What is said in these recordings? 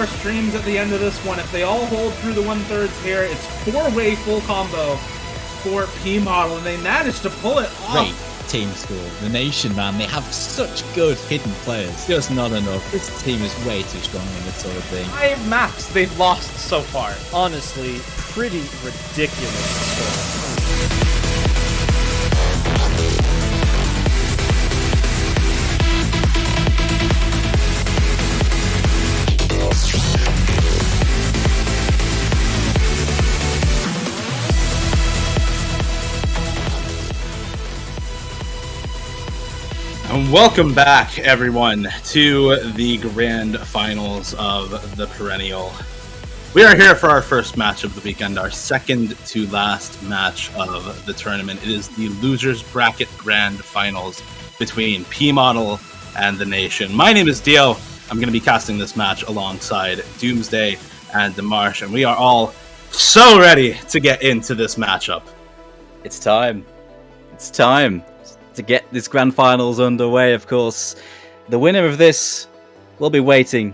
4 streams at the end of this one. If they all hold through the 1/3 here, it's 4-way full combo for P Model, and they managed to pull it off. Great team school. The Nation, man, they have such good hidden players. Just not enough. This team is way too strong in this sort of thing. 5 maps they've lost so far. Honestly, pretty ridiculous score. And welcome back, everyone, to the grand finals of the Perennial. We are here for our first match of the weekend, our second to last match of the tournament. It is the Losers Bracket Grand Finals between P Model and the Nation. My name is Dio. I'm going to be casting this match alongside Doomsday and Demarsh, and we are all so ready to get into this matchup. It's time. It's time to get this grand finals underway. Of course, the winner of this will be waiting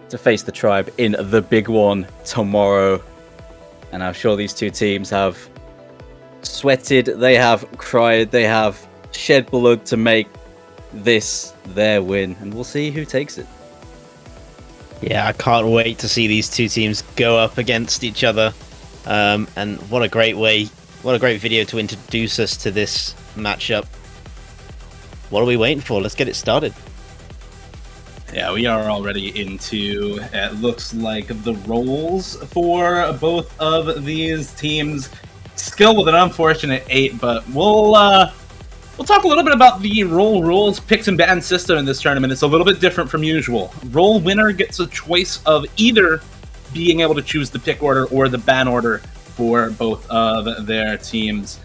to face the tribe in the big one tomorrow. And I'm sure these two teams have sweated, they have cried, they have shed blood to make this their win. And we'll see who takes it. Yeah, I can't wait to see these two teams go up against each other. And what a great video to introduce us to this matchup. What are we waiting for? Let's get it started. Yeah, we are already into, it looks like, the roles for both of these teams. Skill with an unfortunate 8, but we'll talk a little bit about the role rules, picks and ban system in this tournament. It's a little bit different from usual. Role winner gets a choice of either being able to choose the pick order or the ban order for both of their teams.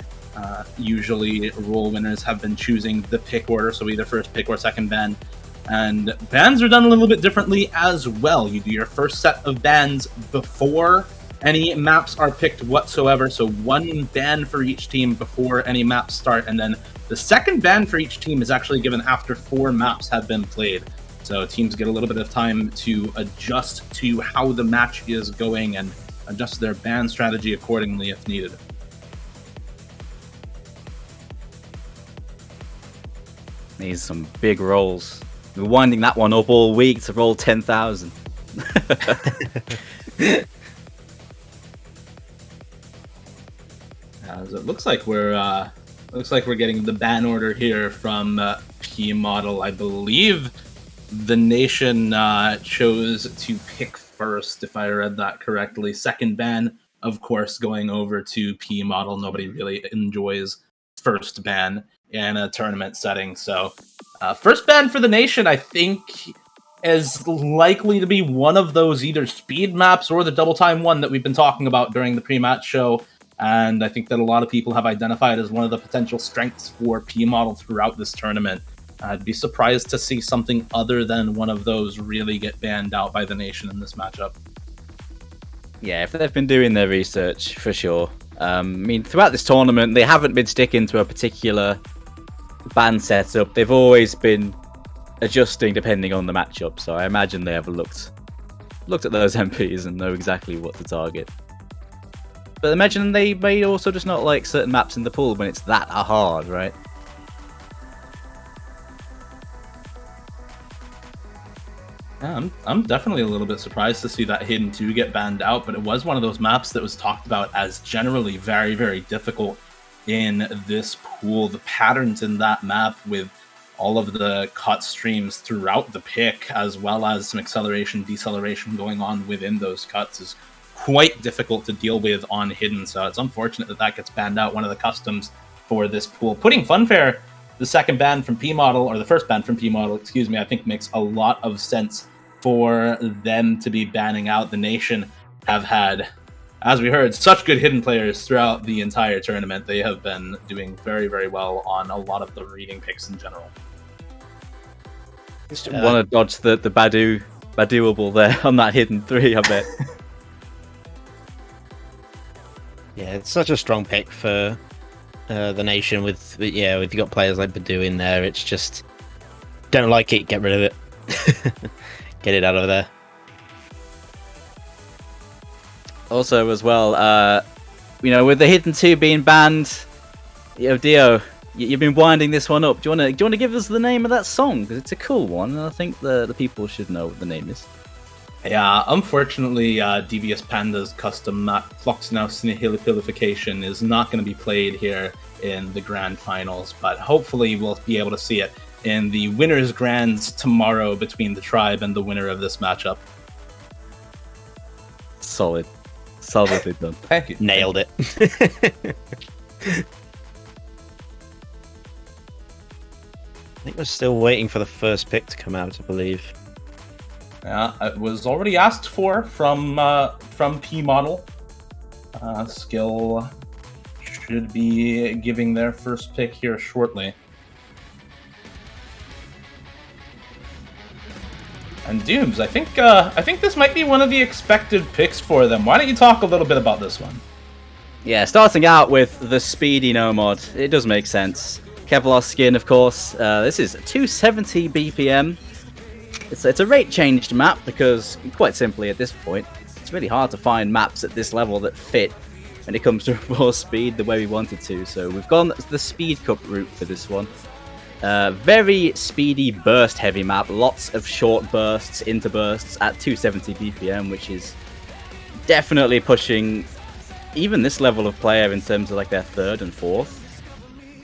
Usually, role winners have been choosing the pick order, so either first pick or second ban. And bans are done a little bit differently as well. You do your first set of bans before any maps are picked whatsoever, so 1 ban for each team before any maps start, and then the second ban for each team is actually given after 4 maps have been played. So teams get a little bit of time to adjust to how the match is going and adjust their ban strategy accordingly if needed. These are some big rolls. We're winding that one up all week to roll 10,000. As it looks like we're getting the ban order here from P Model. I believe the Nation chose to pick first, if I read that correctly. Second ban, of course, going over to P Model. Nobody really enjoys first ban in a tournament setting. So first ban for the Nation, I think, is likely to be one of those either speed maps or the double time one that we've been talking about during the pre-match show. And I think that a lot of people have identified as one of the potential strengths for P Model throughout this tournament. I'd be surprised to see something other than one of those really get banned out by the Nation in this matchup. Yeah, if they've been doing their research, for sure. I mean, throughout this tournament, they haven't been sticking to a particular ban setup. They've always been adjusting depending on the matchup. So I imagine they have looked at those MPs and know exactly what to target. But imagine they may also just not like certain maps in the pool when it's that hard, right? Yeah, I'm definitely a little bit surprised to see that Hidden 2 get banned out, but it was one of those maps that was talked about as generally very, very difficult in this pool. The patterns in that map with all of the cut streams throughout the pick, as well as some acceleration, deceleration going on within those cuts, is quite difficult to deal with on Hidden. So it's unfortunate that that gets banned out, one of the customs for this pool. Putting Funfair, the second ban from P Model, or the first ban from P Model, excuse me, I think makes a lot of sense for them to be banning out. The Nation have had, as we heard, such good hidden players throughout the entire tournament. They have been doing very, very well on a lot of the reading picks in general. Just want to dodge the Baduable there on that Hidden 3, I bet. Yeah, it's such a strong pick for the Nation with you got players like Badu in there. It's just, don't like it, get rid of it. Get it out of there. Also, as well, with the Hidden 2 being banned, Dio, you've been winding this one up. Do you want to give us the name of that song? Because it's a cool one, and I think the people should know what the name is. Yeah, unfortunately, Devious Panda's custom map, Floxnaus Nihilipilification, is not going to be played here in the Grand Finals, but hopefully we'll be able to see it in the Winners' Grands tomorrow between the Tribe and the winner of this matchup. Solid. Solidly done. Thank you. Nailed it. I think we're still waiting for the first pick to come out, I believe. Yeah, it was already asked for from P Model. Skill should be giving their first pick here shortly. And Dooms, I think this might be one of the expected picks for them. Why don't you talk a little bit about this one? Yeah, starting out with the speedy Nomad, it does make sense. Kevlar skin, of course. This is 270 BPM. It's a rate changed map because, quite simply, at this point, it's really hard to find maps at this level that fit when it comes to raw speed the way we wanted to. So we've gone the Speed Cup route for this one. Very speedy burst heavy map, lots of short bursts into bursts at 270 BPM, which is definitely pushing even this level of player in terms of like their third and fourth.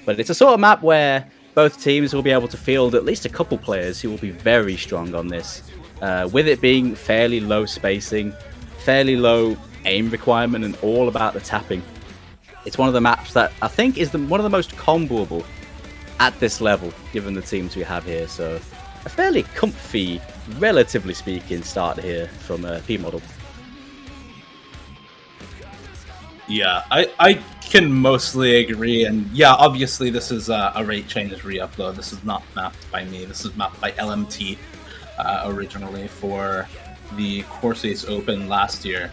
But it's a sort of map where both teams will be able to field at least a couple players who will be very strong on this, with it being fairly low spacing, fairly low aim requirement, and all about the tapping. It's one of the maps that I think is one of the most comboable at this level, given the teams we have here. So a fairly comfy, relatively speaking, start here from P Model. Yeah, I can mostly agree, and yeah, obviously this is a rate change re-upload. This is not mapped by me. This is mapped by LMT originally for the Corsace Open last year.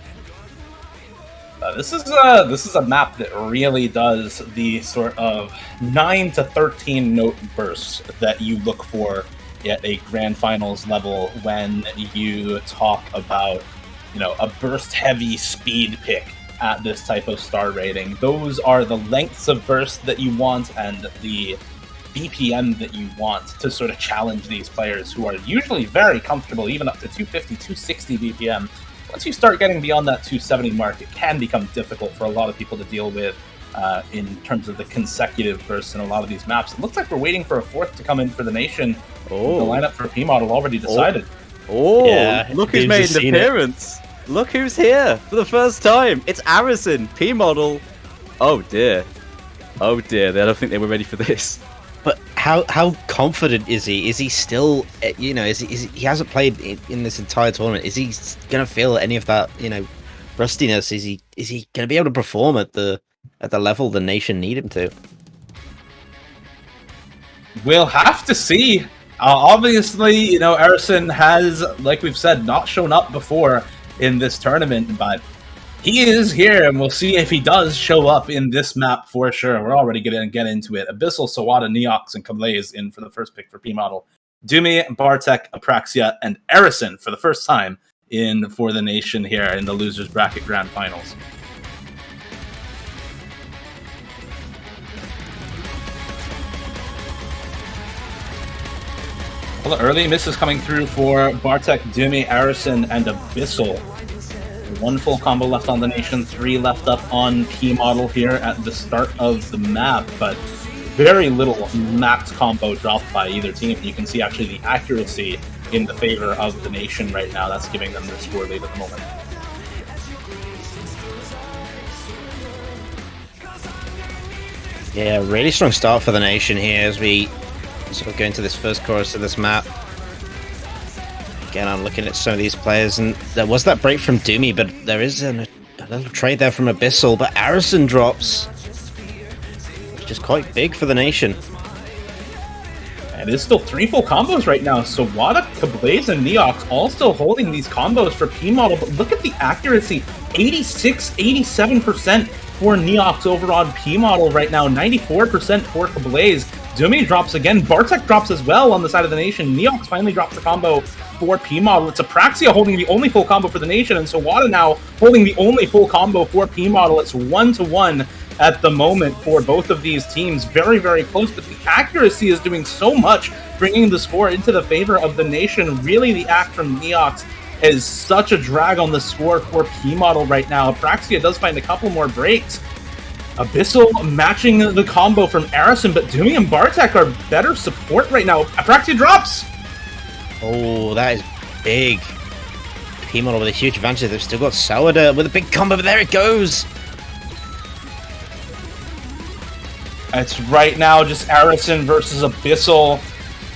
This is a map that really does the sort of 9 to 13 note bursts that you look for at a Grand Finals level when you talk about, a burst heavy speed pick at this type of star rating. Those are the lengths of burst that you want and the BPM that you want to sort of challenge these players who are usually very comfortable, even up to 250, 260 BPM. Once you start getting beyond that 270 mark, it can become difficult for a lot of people to deal with in terms of the consecutive bursts in a lot of these maps. It looks like we're waiting for a fourth to come in for the Nation. Oh. The lineup for P Model already decided. Oh, Yeah, look who's James made has an seen it. appearance. Look who's here for the first time. It's Arison, P Model. Oh dear. Oh dear, I don't think they were ready for this. But how confident is he? Is he still, he hasn't played in this entire tournament. Is he gonna feel any of that, rustiness? Is he gonna be able to perform at the level the Nation need him to? We'll have to see. Obviously, Arison has, like we've said, not shown up before in this tournament, but he is here, and we'll see if he does show up in this map for sure. We're already going to get into it. Abyssal, Sawada, Neox, and Kablaze in for the first pick for P Model. Dumi, Bartek, Apraxia, and Arison for the first time in for the Nation here in the Losers Bracket Grand Finals. Well, early misses coming through for Bartek, Dumi, Arison, and Abyssal. One full combo left on the Nation, 3 left up on P Model here at the start of the map, but very little max combo dropped by either team. You can see actually the accuracy in the favor of the Nation right now. That's giving them their score lead at the moment. Yeah, really strong start for the Nation here as we sort of go into this first chorus of this map. Again, I'm looking at some of these players, and there was that break from Doomy, but there is a little trade there from Abyssal, but Arison drops, which is quite big for the Nation. And it's still 3 full combos right now. So Wada, Kablaze, and Neox all still holding these combos for P Model, but look at the accuracy. 86, 87% for Neox over on P Model right now, 94% for Kablaze. Dumi drops again. Bartek drops as well on the side of the Nation. Neox finally drops the combo for P-Model. It's Apraxia holding the only full combo for the Nation, and Sawada now holding the only full combo for P-Model. It's 1-1 at the moment for both of these teams. Very, very close, but the accuracy is doing so much, bringing the score into the favor of the Nation. Really, the act from Neox is such a drag on the score for P-Model right now. Apraxia does find a couple more breaks. Abyssal matching the combo from Arison, but Doomy and Bartek are better support right now. Apraxia drops! Oh, that is big. P-Model with a huge advantage. They've still got Sourdough with a big combo, but there it goes. It's right now just Arison versus Abyssal.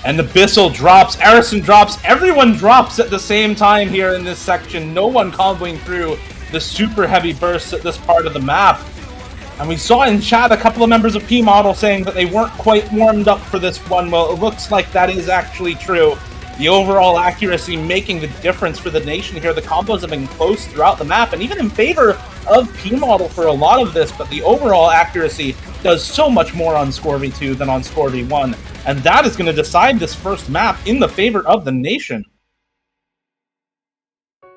And Abyssal drops, Arison drops, everyone drops at the same time here in this section. No one comboing through the super heavy bursts at this part of the map. And we saw in chat a couple of members of P-Model saying that they weren't quite warmed up for this one. Well, it looks like that is actually true. The overall accuracy making the difference for the Nation here. The combos have been close throughout the map, and even in favor of P-Model for a lot of this, but the overall accuracy does so much more on Score V2 than on Score V1, and that is going to decide this first map in the favor of the Nation.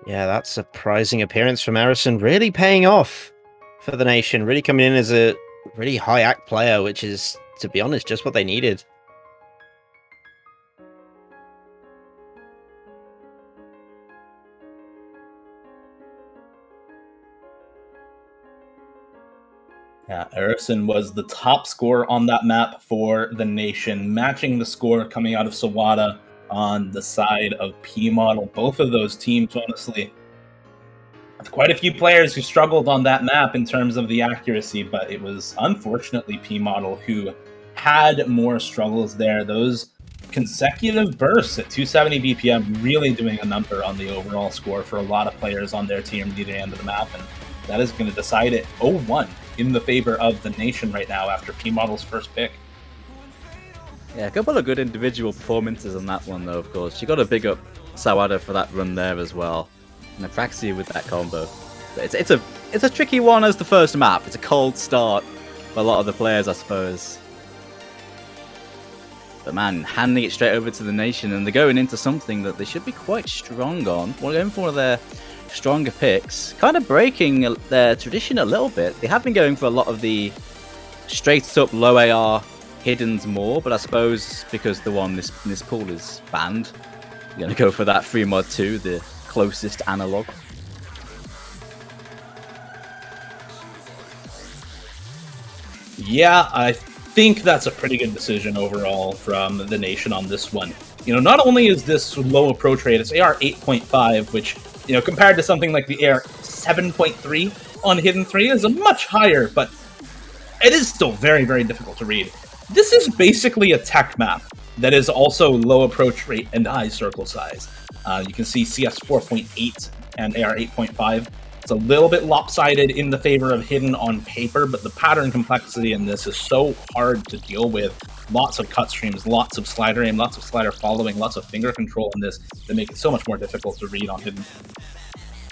Yeah, that surprising appearance from Arison really paying off for the Nation, really coming in as a really high act player, which is, to be honest, just what they needed. Yeah, Arison was the top scorer on that map for the Nation, matching the score coming out of Sawada on the side of P-Model. Both of those teams, honestly, have quite a few players who struggled on that map in terms of the accuracy, but it was unfortunately P-Model who had more struggles there. Those consecutive bursts at 270 BPM really doing a number on the overall score for a lot of players on their team near the end of the map, and that is going to decide it 0-1 in the favor of the Nation right now after P-Model's first pick. Yeah, a couple of good individual performances on that one, though, of course. You got to big up Sawada for that run there as well. And Apraxia with that combo. But it's a tricky one as the first map. It's a cold start for a lot of the players, I suppose. But man, handing it straight over to the Nation, and they're going into something that they should be quite strong on. We're going for one of their stronger picks, kind of breaking their tradition a little bit. They have been going for a lot of the straight up low AR hiddens more, but I suppose because the one in this pool is banned, you're going to go for that 3 mod 2, the closest analog. Yeah, I think that's a pretty good decision overall from the Nation on this one. You know, not only is this low approach rate, it's AR 8.5, which, you know, compared to something like the AR 7.3 on Hidden 3 is a much higher, but it is still very, very difficult to read. This is basically a tech map that is also low approach rate and high circle size. You can see CS 4.8 and AR 8.5. It's a little bit lopsided in the favor of Hidden on paper, but the pattern complexity in this is so hard to deal with. Lots of cut streams, lots of slider aim, lots of slider following, lots of finger control in this that make it so much more difficult to read on Hidden.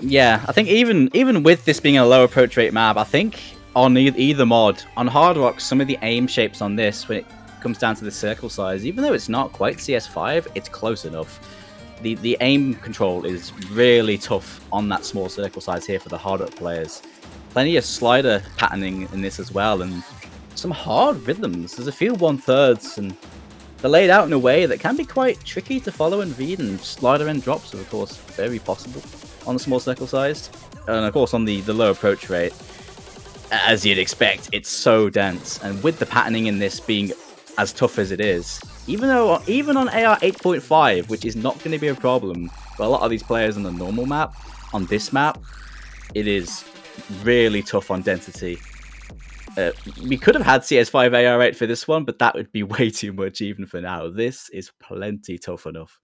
Yeah, I think even with this being a low approach rate map, I think on either mod, on Hard Rock, some of the aim shapes on this, when it comes down to the circle size, even though it's not quite CS5, it's close enough. The aim control is really tough on that small circle size here for the Hard Rock players. Plenty of slider patterning in this as well, and some hard rhythms. There's a few 1/3s, and they're laid out in a way that can be quite tricky to follow and read, and slider end drops are, of course, very possible on the small circle size. And, of course, on the low approach rate, as you'd expect, it's so dense. And with the patterning in this being as tough as it is, even on AR 8.5, which is not going to be a problem for a lot of these players on the normal map, on this map, it is really tough on density. We could have had CS5 AR8 for this one, but that would be way too much even for now. This is plenty tough enough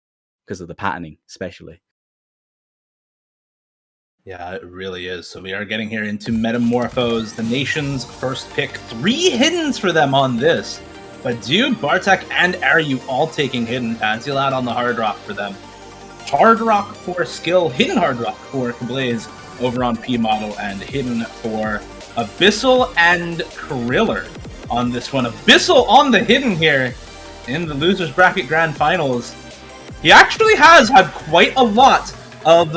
because of the patterning, especially. Yeah, it really is. So we are getting here into Metamorphos, the Nation's first pick. 3 Hiddens for them on this. But Dude, Bartek, and Aryu all taking Hidden. Panzilad on the Hard Rock for them. Hard Rock for Skill, Hidden Hard Rock for Kablaze over on P-Model, and Hidden for Abyssal and Kriller on this one. Abyssal on the Hidden here in the Losers Bracket Grand Finals. He actually has had quite a lot of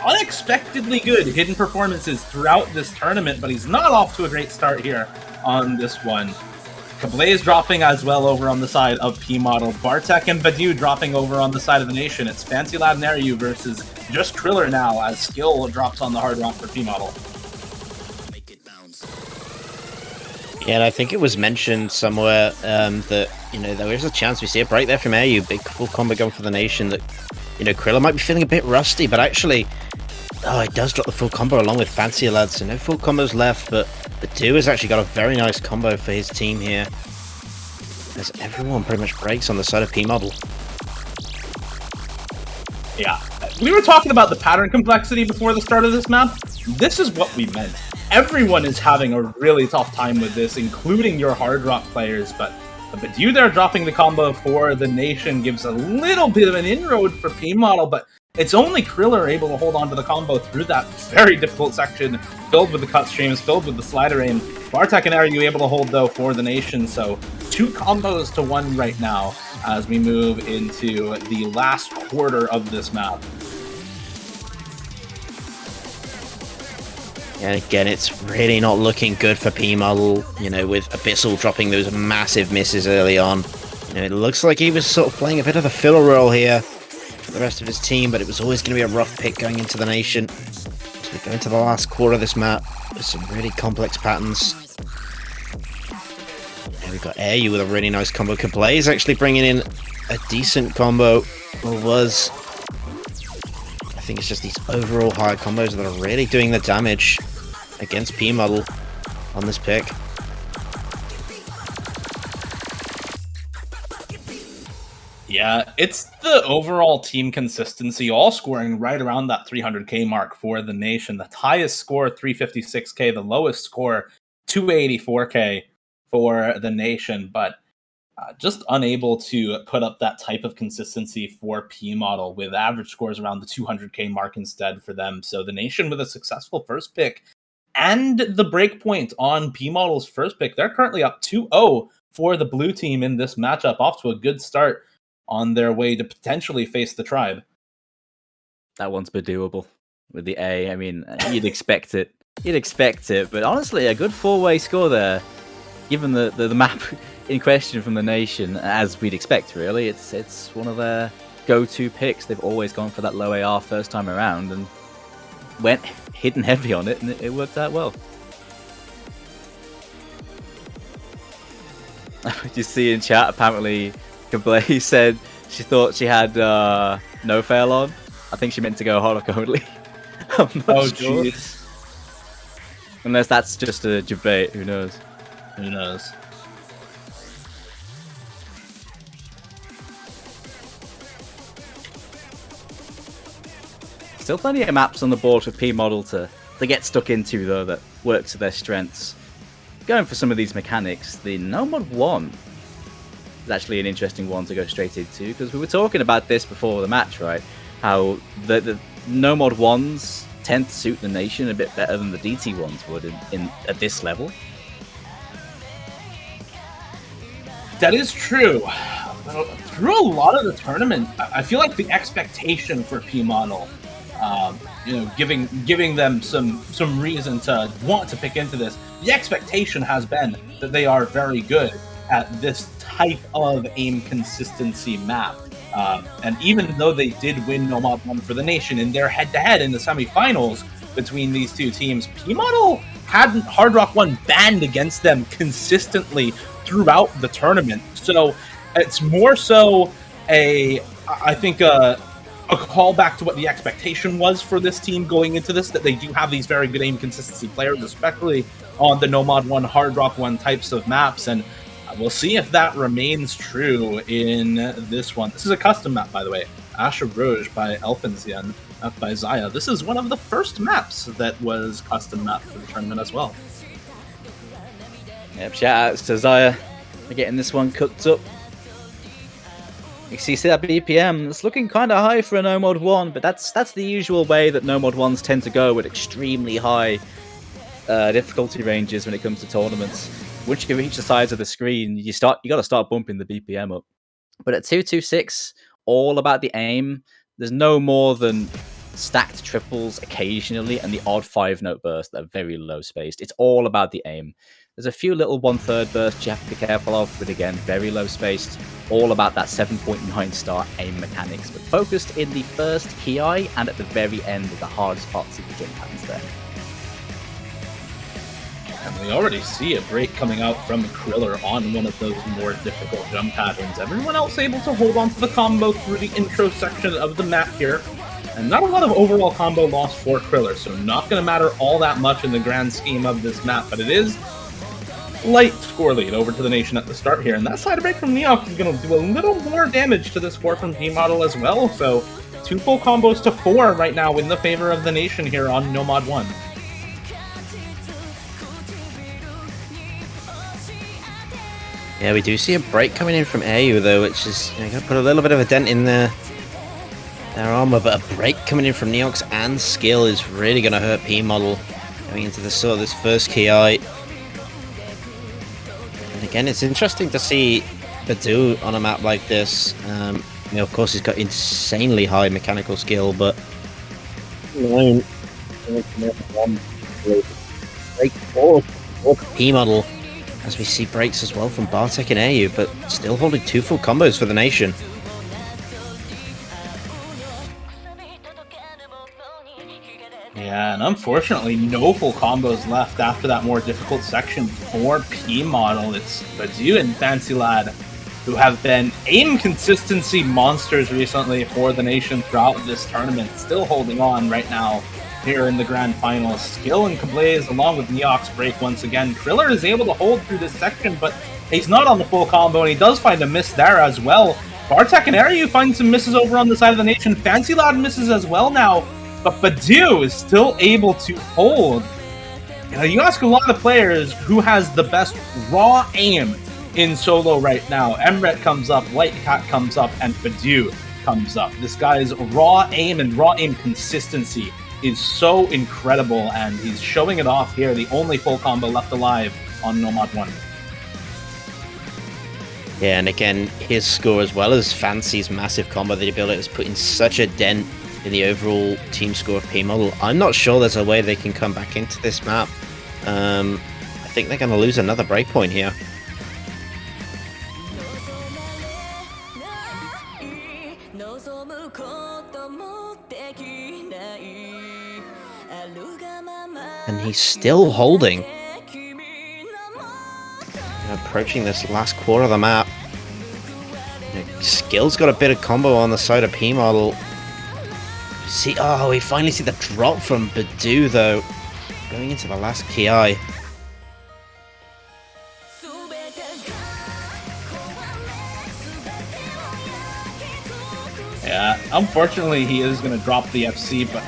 unexpectedly good hidden performances throughout this tournament, but he's not off to a great start here on this one. Kablaze dropping as well over on the side of P Model. Bartek and Badu dropping over on the side of the Nation. It's Fancy Lad and Aryu versus just Kriller now as Skill drops on the Hard Rock for P Model. Yeah, and I think it was mentioned somewhere that, there is a chance we see a break there from Aryu. Big full combo gun for the Nation that, Kriller might be feeling a bit rusty, but actually, it does drop the full combo along with Fancy Lad, so no full combos left, but Badu has actually got a very nice combo for his team here, as everyone pretty much breaks on the side of P Model. Yeah, we were talking about the pattern complexity before the start of this map. This is what we meant. Everyone is having a really tough time with this, including your Hard Rock players, but Badu there dropping the combo for the Nation gives a little bit of an inroad for P Model, but it's only Kriller able to hold on to the combo through that very difficult section, filled with the cut streams, filled with the slider aim. Bartek and Aryu able to hold, though, for the Nation, so 2 combos to 1 right now as we move into the last quarter of this map. And again, it's really not looking good for P Model, with Abyssal dropping those massive misses early on. It looks like he was sort of playing a bit of a filler role here for the rest of his team, but it was always going to be a rough pick going into the Nation. As we go into the last quarter of this map, with some really complex patterns. And we've got Aryu with a really nice combo. Kablaze actually bringing in a decent combo, or was. I think it's just these overall high combos that are really doing the damage against P Model on this pick. Yeah, it's the overall team consistency, all scoring right around that 300k mark for the Nation. The highest score, 356k, the lowest score, 284k for the Nation, but just unable to put up that type of consistency for P Model, with average scores around the 200k mark instead for them. So the Nation with a successful first pick and the breakpoint on P Model's first pick. They're currently up 2-0 for the blue team in this matchup, off to a good start on their way to potentially face the Tribe. That one's doable with the A. I mean, you'd expect it. But honestly, a good 4-way score there, given the map in question from the Nation, as we'd expect, really. It's one of their go-to picks. They've always gone for that low AR first time around, and went hidden heavy on it, and it worked out well. You see in chat, apparently, Kablaze said she thought she had no fail on. I think she meant to go Holoc only. I'm not sure. Jeez. Unless that's just a debate, who knows? Who knows? Still plenty of maps on the board for P Model to get stuck into, though, that work to their strengths. Going for some of these mechanics, the No Mod 1 is actually an interesting one to go straight into, because we were talking about this before the match, right? How the No Mod 1s tend to suit the Nation a bit better than the DT ones would at this level. That is true. Through a lot of the tournament, I feel like the expectation for P Model, giving them some reason to want to pick into this, the expectation has been that they are very good at this type of aim consistency map. And even though they did win No Mod 1 for the Nation in their head-to-head in the semifinals between these two teams, P Model had Hard Rock 1 banned against them consistently throughout the tournament. So it's more so a callback to what the expectation was for this team going into this, that they do have these very good aim consistency players, especially on the No Mod 1, Hard Rock 1 types of maps, and we'll see if that remains true in this one. This is a custom map, by the way. Asher Rouge by Elfenzian, up by Zaya. This is one of the first maps that was custom mapped for the tournament as well. Yep, shout outs to Zaya for getting this one cooked up. You see that BPM, it's looking kind of high for a No Mod 1, but that's the usual way that No Mod 1s tend to go, with extremely high difficulty ranges when it comes to tournaments. Once you can reach the sides of the screen, you got to start bumping the BPM up. But at 226, all about the aim. There's no more than stacked triples occasionally and the odd 5-note bursts that are very low spaced. It's all about the aim. There's a few little 1/3 bursts you have to be careful of, but again, very low spaced. All about that 7.9 star aim mechanics, but focused in the first ki and at the very end of the hardest parts of the jump patterns there. And we already see a break coming out from Kriller on one of those more difficult jump patterns. Everyone else able to hold on to the combo through the intro section of the map here. And not a lot of overall combo loss for Kriller, so not going to matter all that much in the grand scheme of this map, but it is light score lead over to the Nation at the start here. And that side break from Neox is going to do a little more damage to the score from P-Model as well, so 2 full combos to 4 right now in the favor of the Nation here on Nomad 1. Yeah, we do see a break coming in from AU though, which is going to put a little bit of a dent in their armor, but a break coming in from Neox and Skill is really going to hurt P-Model going into this first ki. And again, it's interesting to see Badu on a map like this. Of course, he's got insanely high mechanical skill, but break forward P-Model, as we see breaks as well from Bartek and AU, but still holding 2 full combos for the Nation. Yeah, and unfortunately, no full combos left after that more difficult section for P-Model. It's Badu and Fancy Lad, who have been aim consistency monsters recently for the Nation throughout this tournament, still holding on right now here in the grand finals. Skill and Kablaze along with Neox break once again. Kriller is able to hold through this section, but he's not on the full combo, and he does find a miss there as well. Bartek and Aryu find some misses over on the side of the Nation. Fancy Lad misses as well now, but Badu is still able to hold. You ask a lot of players who has the best raw aim in solo right now. Emret comes up, White Cat comes up, and Badu comes up. This guy's raw aim and raw aim consistency is so incredible, and he's showing it off here. The only full combo left alive on Nomad 1. Yeah, and again, his score as well as Fancy's massive combo that he built has put in such a dent in the overall team score of P-Model. I'm not sure there's a way they can come back into this map. I think they're going to lose another breakpoint here. And he's still holding. Approaching this last quarter of the map. Skill's got a bit of combo on the side of P-Model. See, oh, we finally see the drop from Badu though, going into the last ki. Yeah, unfortunately he is going to drop the FC, but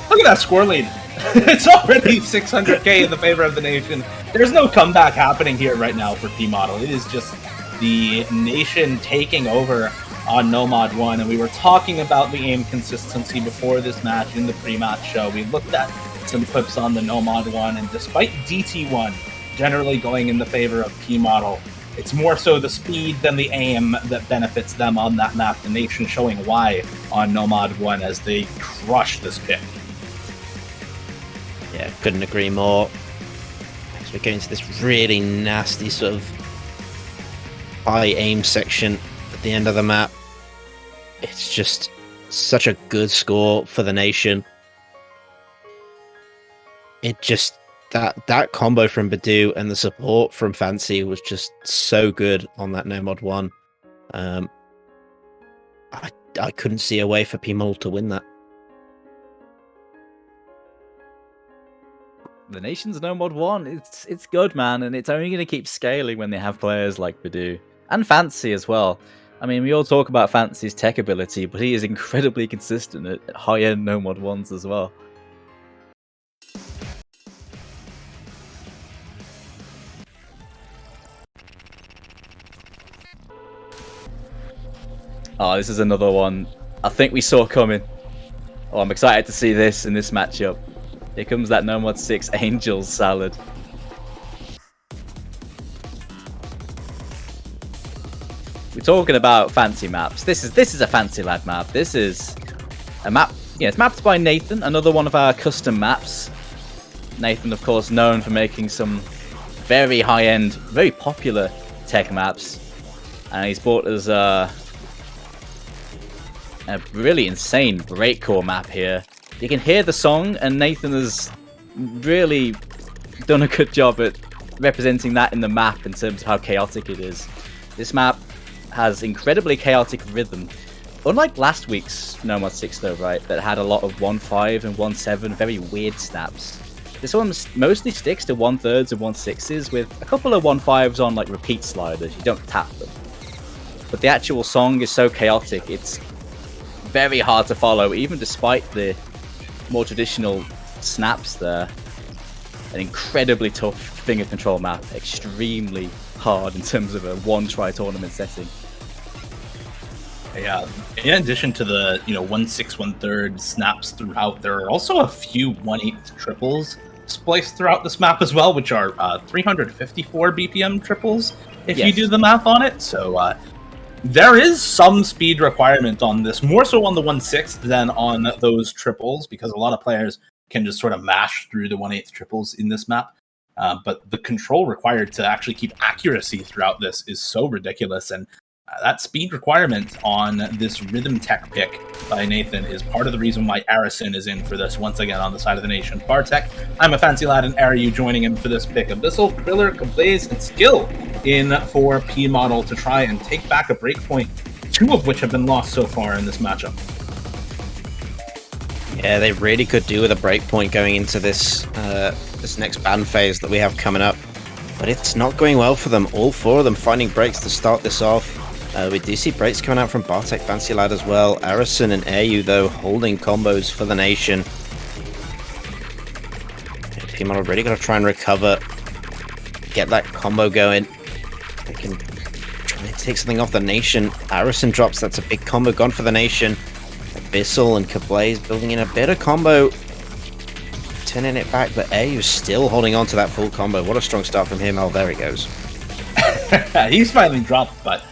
look at that score lead. It's already 600k in the favor of the Nation. There's no comeback happening here right now for P-Model. It is just the Nation taking over on Nomad 1, and we were talking about the aim consistency before this match in the pre-match show. We looked at some clips on the Nomad 1, and despite DT1 generally going in the favor of P-Model, it's more so the speed than the aim that benefits them on that map. The Nation showing why on Nomad 1 as they crush this pick. Yeah, couldn't agree more. As we get into this really nasty sort of high aim section at the end of the map. It's just such a good score for the Nation. It just that combo from Badu and the support from Fancy was just so good on that Nomad 1. I couldn't see a way for P-Model to win that. The Nation's Nomad 1, it's good, man, and it's only going to keep scaling when they have players like Badu. And Fancy as well. I mean, we all talk about Fancy's tech ability, but he is incredibly consistent at high-end Nomad 1s as well. Oh, this is another one I think we saw coming. Oh, I'm excited to see this in this matchup. Here comes that Nomad 6 Angels salad. we're talking about fancy maps. This is a fancy lad map. This is a map. Yeah, it's mapped by Nathan, another one of our custom maps. Nathan, of course, known for making some very high-end, very popular tech maps, and he's brought us a really insane breakcore map here. You can hear the song, and Nathan has really done a good job at representing that in the map in terms of how chaotic it is. This map has incredibly chaotic rhythm. Unlike last week's Nomad 6 though, right, that had a lot of 1-5 and 1-7, very weird snaps. This one mostly sticks to 1/3s and 1/6s with a couple of 1/5s on like repeat sliders, you don't tap them. But the actual song is so chaotic, it's very hard to follow, even despite the more traditional snaps there. An incredibly tough finger control map, extremely hard in terms of a one-try tournament setting. Yeah, in addition to the 1/6, 1/3 snaps throughout, there are also a few 1/8 triples spliced throughout this map as well, which are 354 BPM triples if you do the math on it. So there is some speed requirement on this, more so on the 1/6 than on those triples, because a lot of players can just sort of mash through the 1/8 triples in this map. But the control required to actually keep accuracy throughout this is so ridiculous, and that speed requirement on this rhythm tech pick by Nathan is part of the reason why Arison is in for this once again on the side of the nation. Bartek, I'm a fancy lad, and Ariu joining him for this pick. Abyssal, Kriller, Kablaze, and Skill in for P Model to try and take back a breakpoint, 2 of which have been lost so far in this matchup. Yeah, they really could do with a breakpoint going into this this next ban phase that we have coming up. But it's not going well for them. All 4 of them finding breaks to start this off. We do see breaks coming out from Bartek, Fancy Lad as well. Arison and Ayu, though, holding combos for the nation. P-Model really got to try and recover, get that combo going. They can try and take something off the nation. Arison drops, that's a big combo gone for the nation. Abyssal and Kablaze building in a bit of combo, turning it back, but Ayu's still holding on to that full combo. What a strong start from him. Oh, there he goes. He's finally dropped, but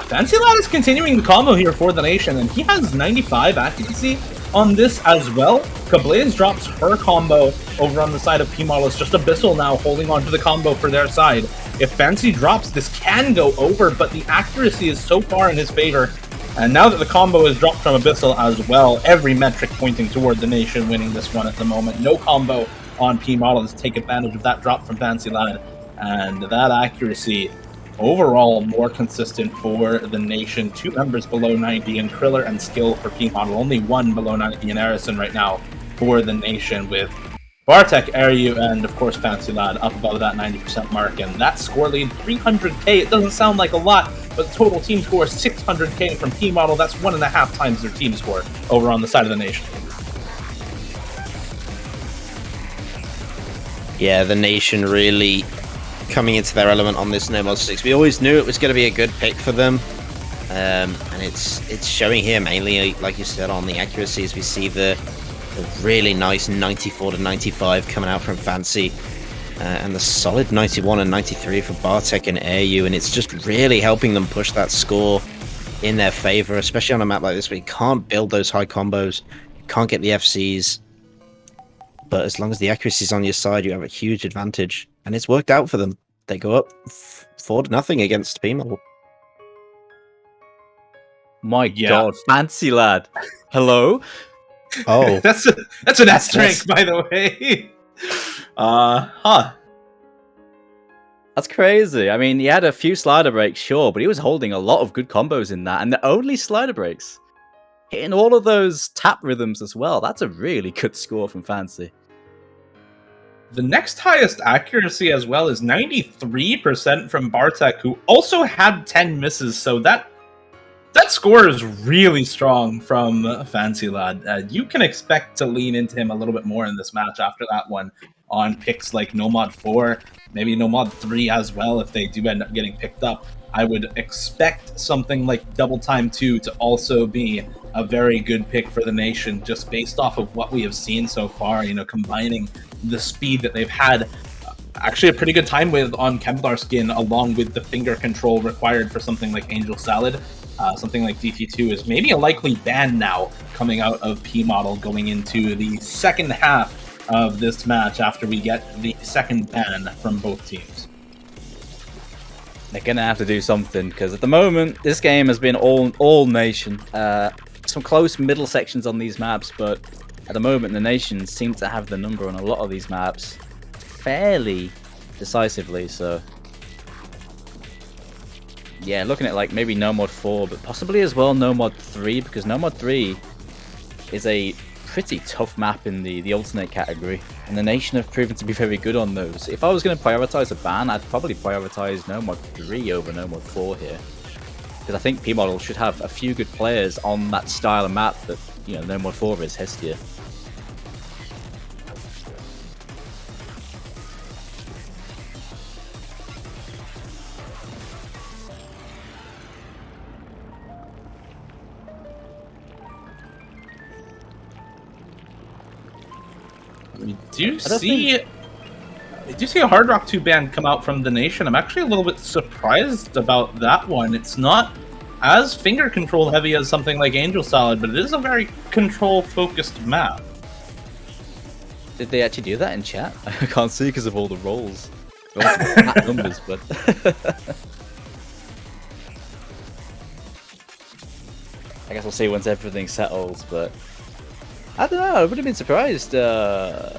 Fancy Lad is continuing the combo here for the nation, and he has 95 accuracy on this as well. Kablaze drops her combo over on the side of P-Model. It's just Abyssal now holding on to the combo for their side. If Fancy drops, this can go over, but the accuracy is so far in his favor. And now that the combo is dropped from Abyssal as well, every metric pointing toward the nation winning this one at the moment. No combo on P-Model to take advantage of that drop from Fancy Lad. And that accuracy overall more consistent for the nation. 2 members below 90 in Kriller and Skill for P-Model. Only 1 below 90 in Arison right now for the nation, with Bartek, Ariu, and of course Fancy Lad up above that 90% mark. And that score lead, 300k. It doesn't sound like a lot, but the total team score is 600k from P-Model. That's 1.5 times their team score over on the side of the nation. Yeah, the nation really coming into their element on this No Mod 6. We always knew it was going to be a good pick for them, and it's showing here mainly, like you said, on the accuracies. We see the really nice 94 to 95 coming out from Fancy, and the solid 91 and 93 for Bartek and Ayu, and it's just really helping them push that score in their favor, especially on a map like this where you can't build those high combos, you can't get the FCs, but as long as the accuracy is on your side, you have a huge advantage, and it's worked out for them. They go up 4-0 against P-Model. My God, Fancy Lad. Hello? Oh. that's an S-rank, by the way. That's crazy. I mean, he had a few slider breaks, sure, but he was holding a lot of good combos in that, and the only slider breaks. Hitting all of those tap rhythms as well. That's a really good score from Fancy. The next highest accuracy as well is 93% from Bartek, who also had 10 misses, so that score is really strong from Fancy Lad. You can expect to lean into him a little bit more in this match after that one on picks like Nomad 4, maybe Nomad 3 as well if they do end up getting picked up. I would expect something like Double Time 2 to also be a very good pick for the nation, just based off of what we have seen so far, combining the speed that they've had actually a pretty good time with on Kevlar skin, along with the finger control required for something like Angel Salad. Something like DT2 is maybe a likely ban now coming out of P Model going into the second half of this match after we get the second ban from both teams. They're gonna have to do something because at the moment this game has been all nation. Some close middle sections on these maps, but at the moment the nation seem to have the number on a lot of these maps fairly decisively. So yeah, looking at like maybe No Mod 4, but possibly as well No Mod 3, because No Mod 3 is a pretty tough map in the alternate category, and the nation have proven to be very good on those. If I was going to prioritize a ban, I'd probably prioritize No Mod 3 over No Mod 4 here, because I think P Model should have a few good players on that style of map that, you know, No Mod 4 is Hestia. We do see a Hard Rock 2 ban come out from the nation. I'm actually a little bit surprised about that one. It's not as finger control heavy as something like Angel Salad, but it is a very control focused map. Did they actually do that in chat? I can't see because of all the rolls. Numbers, but I guess we'll see once everything settles, but I don't know, I would have been surprised. I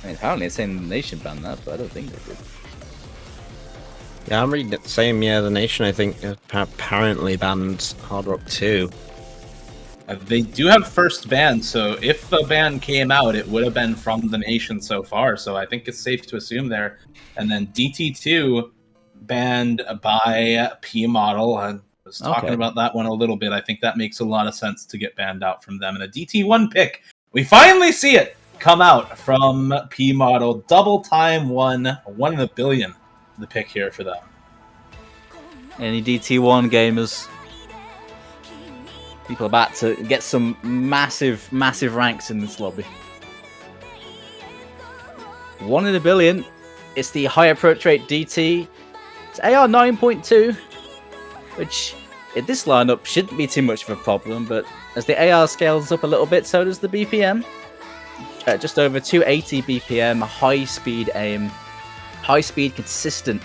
mean, apparently it's saying the nation banned that, but I don't think they did. Yeah, I'm reading it the same. Yeah, the nation, I think, apparently banned Hard Rock 2. They do have first ban, so if a ban came out, it would have been from the nation so far, so I think it's safe to assume there. And then DT2 banned by P Model. I was talking about that one a little bit. I think that makes a lot of sense to get banned out from them. And a DT1 pick, we finally see it come out from P Model. Double time one in a billion, the pick here for them. Any DT1 gamers? People are about to get some massive ranks in this lobby. 1 in a billion. It's the high approach rate DT. It's AR 9.2, which in this lineup shouldn't be too much of a problem, but as the AR scales up a little bit, so does the BPM. Just over 280 BPM, high speed aim, high speed consistent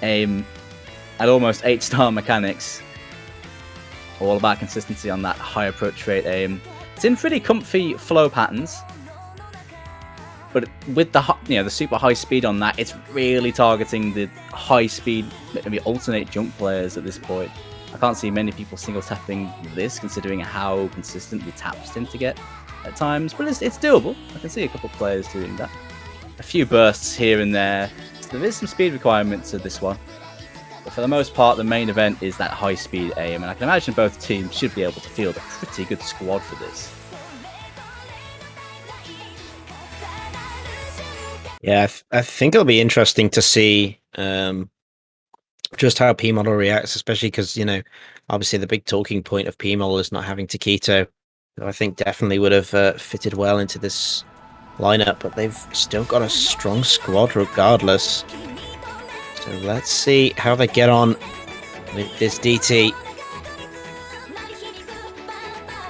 aim, at almost 8-star mechanics. All about consistency on that high approach rate aim. It's in pretty comfy flow patterns, but with the the super high speed on that, it's really targeting the high speed, maybe alternate jump players at this point. I can't see many people single tapping this, considering how consistent the taps tend to get at times, but it's doable. I can see a couple of players doing that. A few bursts here and there. So there is some speed requirement to this one. But for the most part, the main event is that high-speed aim, and I can imagine both teams should be able to field a pretty good squad for this. Yeah, I think it'll be interesting to see just how P Model reacts, especially because, you know, obviously the big talking point of P Model is not having Taquito, who I think definitely would have fitted well into this lineup, but they've still got a strong squad regardless. So let's see how they get on with this DT.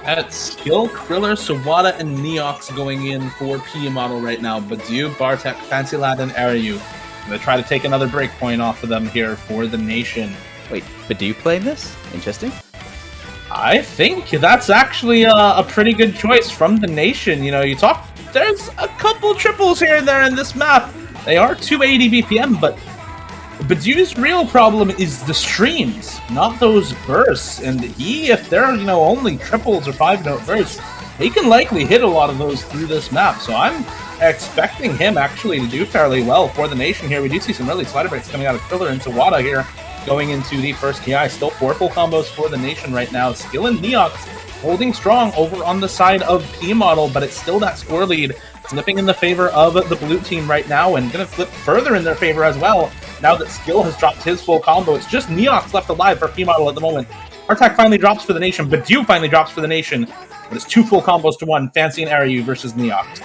At skill, Kriller, Sawada, and Neox going in for P Model right now. Badu, Bartek, Fancy Lad, and Aryu. I'm going to try to take another break point off of them here for the nation. Wait, Badu playing this? Interesting. I think that's actually a pretty good choice from the nation. You know, there's a couple triples here and there in this map. They are 280 BPM, but Badu's real problem is the streams, not those bursts. And if they're, only triples or 5-note bursts, he can likely hit a lot of those through this map. So I'm expecting him actually to do fairly well for the nation here. We do see some really slider breaks coming out of Kriller and Sawada here going into the first KI. Still 4 full combos for the nation right now. Skill and Neox holding strong over on the side of P Model, but it's still that score lead slipping in the favor of the blue team right now, and going to flip further in their favor as well. Now that Skill has dropped his full combo, it's just Neox left alive for P Model at the moment. Artak finally drops for the nation, Badu finally drops for the nation, but it's 2 full combos to 1, Fancy and Aryu versus Neox.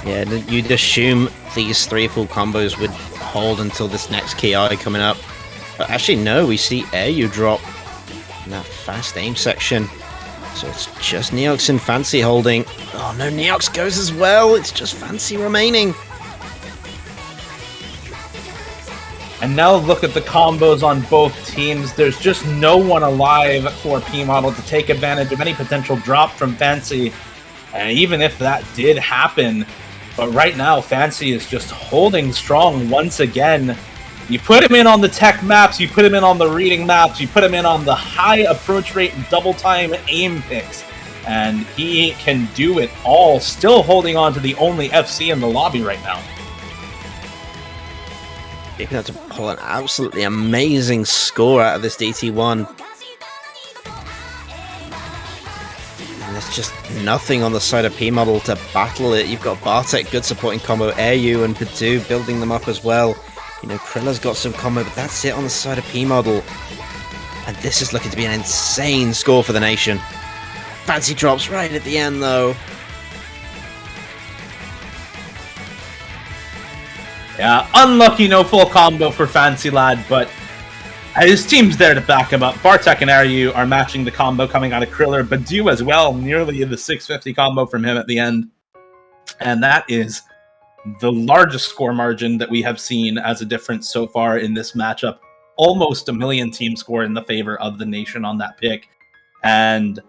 Yeah, you'd assume these 3 full combos would hold until this next KI coming up. But actually, no, we see Air drop in that fast aim section. So it's just Neox and Fancy holding. Oh no, Neox goes as well. It's just Fancy remaining. And now look at the combos on both teams. There's just no one alive for P-Model to take advantage of any potential drop from Fancy. And even if that did happen, but right now Fancy is just holding strong once again. You put him in on the tech maps, you put him in on the reading maps, you put him in on the high approach rate double time aim picks, and he can do it all, still holding on to the only FC in the lobby right now. You're going to have to pull an absolutely amazing score out of this DT1. And there's just nothing on the side of P-Model to battle it. You've got Bartek, good supporting combo, Airyu and Padu building them up as well. You know, Krilla's got some combo, but that's it on the side of P-Model. And this is looking to be an insane score for the nation. Fancy drops right at the end, though. Yeah, unlucky no full combo for Fancy Lad, but his team's there to back him up. Bartek and Airyu are matching the combo coming out of Kriller. Badu as well, nearly the 650 combo from him at the end. And that is the largest score margin that we have seen as a difference so far in this matchup. Almost a million team score in the favor of the nation on that pick. And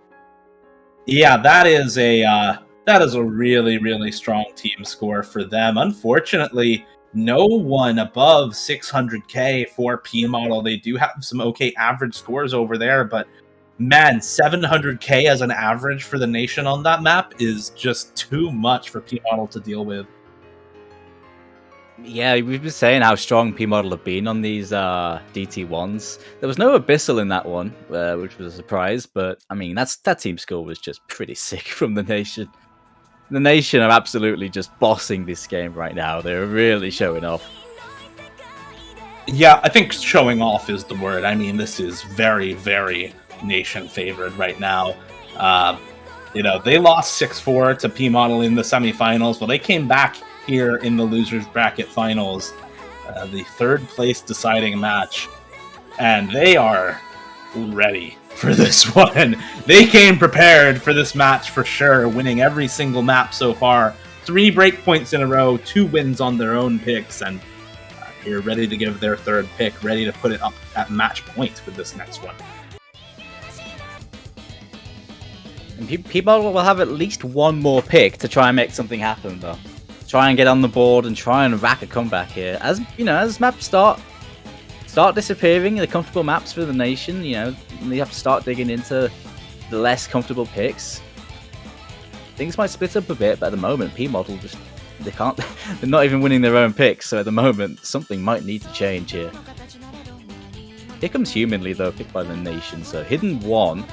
yeah, that is a really, really strong team score for them. Unfortunately, no one above 600k for P-Model. They do have some okay average scores over there, but man, 700k as an average for the nation on that map is just too much for P-Model to deal with. Yeah, we've been saying how strong P-Model have been on these DT1s. There was no Abyssal in that one, which was a surprise, but I mean, that team score was just pretty sick from the nation. The nation are absolutely just bossing this game right now. They're really showing off. Yeah, I think showing off is the word. I mean, this is very, very nation favored right now. You know, they lost 6-4 to P-Model in the semifinals. Well, they came back here in the losers bracket finals, the third place deciding match, and they are ready for this one. They came prepared for this match for sure, winning every single map so far. 3 breakpoints in a row, 2 wins on their own picks, and here ready to give their third pick, ready to put it up at match point with this next one. And P-Model will have at least one more pick to try and make something happen, though. Try and get on the board and try and rack a comeback here. As you know, as maps start disappearing, the comfortable maps for the nation, you know, they have to start digging into the less comfortable picks. Things might split up a bit, but at the moment, P-Model just they're not even winning their own picks. So at the moment, something might need to change here. Here comes Humanly though, picked by the nation. So Hidden 1.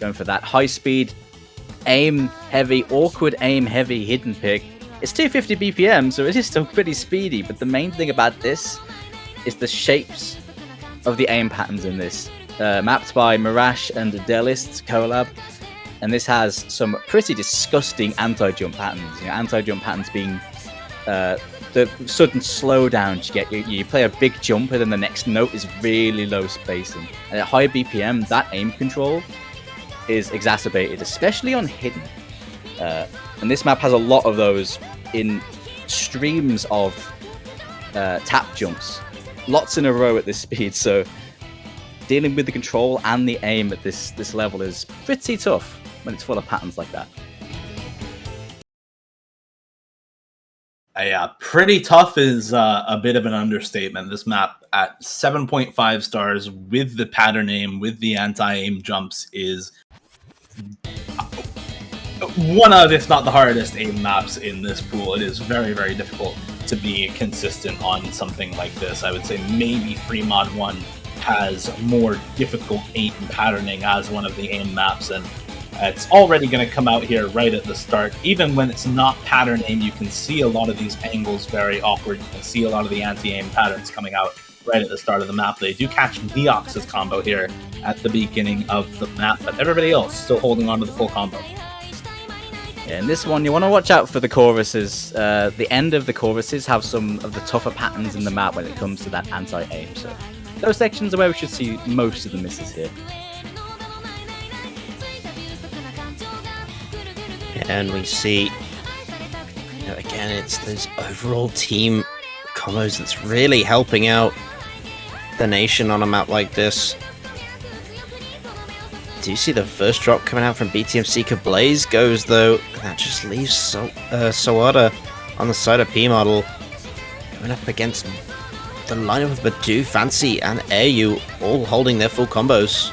Going for that high speed, aim heavy, awkward aim heavy hidden pick. It's 250 BPM, so it is still pretty speedy, but the main thing about this is the shapes of the aim patterns in this. Mapped by Mirage and Delist collab, and this has some pretty disgusting anti-jump patterns. You know, anti-jump patterns being the sudden slowdowns you get. You play a big jump and then the next note is really low spacing. And at high BPM, that aim control is exacerbated, especially on hidden. And this map has a lot of those in streams of tap jumps, lots in a row at this speed. So dealing with the control and the aim at this level is pretty tough when it's full of patterns like that. Yeah, pretty tough is a bit of an understatement. This map at 7.5 stars with the pattern aim, with the anti-aim jumps, is one of, if not the hardest aim maps in this pool. It is very, very difficult to be consistent on something like this. I would say maybe FreeMod 1 has more difficult aim patterning as one of the aim maps, and it's already going to come out here right at the start. Even when it's not pattern aim, you can see a lot of these angles very awkward. You can see a lot of the anti-aim patterns coming out right at the start of the map. They do catch Neox's combo here at the beginning of the map, but everybody else still holding on to the full combo. Yeah, in this one, you want to watch out for the choruses. The end of the choruses have some of the tougher patterns in the map when it comes to that anti-aim. So those sections are where we should see most of the misses here. And we see, again, it's those overall team combos that's really helping out the nation on a map like this. Do you see the first drop coming out from BTMC? Kablaze goes though, and that just leaves Sawada on the side of P Model, going up against the lineup of Badu, Fancy, and Ayu, all holding their full combos.